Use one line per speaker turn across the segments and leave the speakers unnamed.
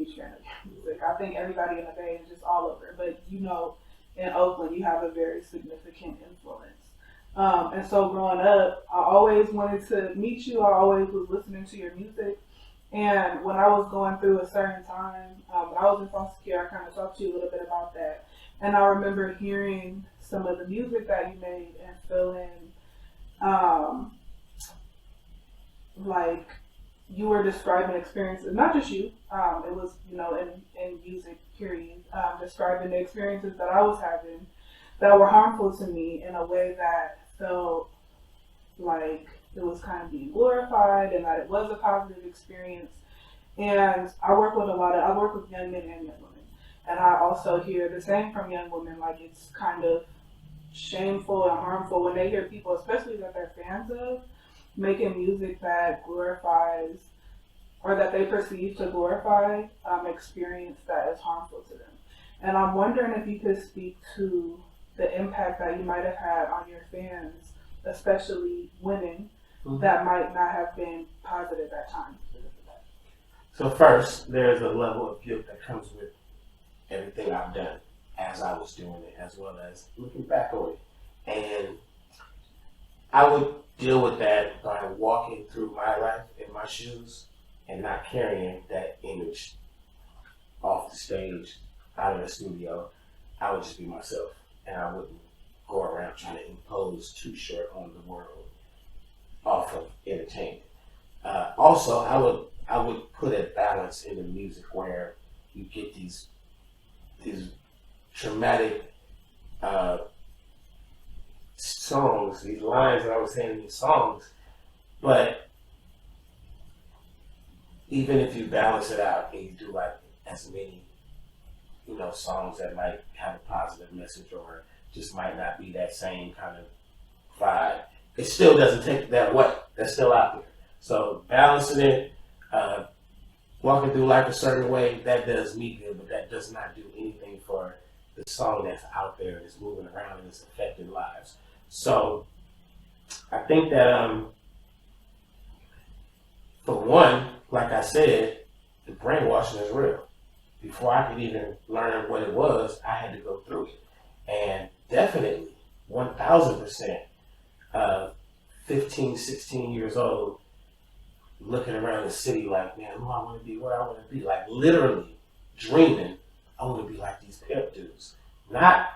huge fan of your music. I think everybody in the Bay is just all over. But in Oakland, you have a very significant influence. And so growing up, I always wanted to meet you. I always was listening to your music. And when I was going through a certain time, when I was in foster care, I kind of talked to you a little bit about that. And I remember hearing some of the music that you made and feeling like you were describing experiences, not just you, it was, in music, period, describing the experiences that I was having that were harmful to me in a way that felt like it was kind of being glorified and that it was a positive experience. And I work with young men and young women. And I also hear the same from young women, like it's kind of shameful and harmful when they hear people, especially that they're fans of, making music that glorifies or that they perceive to glorify experience that is harmful to them. And I'm wondering if you could speak to the impact that you might have had on your fans, especially women, that might not have been positive at times.
So first, there's a level of guilt that comes with everything I've done as I was doing it, as well as looking back on it. And I would deal with that by walking through my life in my shoes and not carrying that image off the stage, out of the studio. I would just be myself, and I wouldn't go around trying to impose too short on the world off of entertainment. Also, I would put a balance in the music where you get these traumatic songs, these lines that I was saying in these songs, but even if you balance it out and you do like as many, songs that might have a positive message or just might not be that same kind of vibe, it still doesn't take that away. That's still out there. So balancing it, walking through life a certain way, that does me good, but that does not do anything for the song that's out there, that's moving around and it's affecting lives. So I think that for one, like I said, the brainwashing is real. Before I could even learn what it was, I had to go through it. And definitely, 1,000%, 15, 16 years old, looking around the city like, man, who I want to be, what I want to be. Like literally dreaming, I want to be like these pimp dudes. Not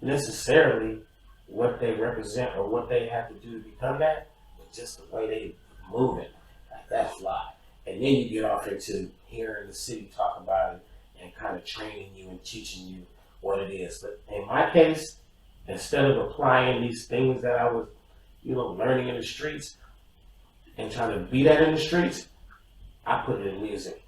necessarily what they represent or what they have to do to become that, but just the way they moving. Like that's fly. And then you get off into hearing the city talk about it and kind of training you and teaching you what it is. But in my case, instead of applying these things that I was, learning in the streets and trying to be that in the streets, I put it in music.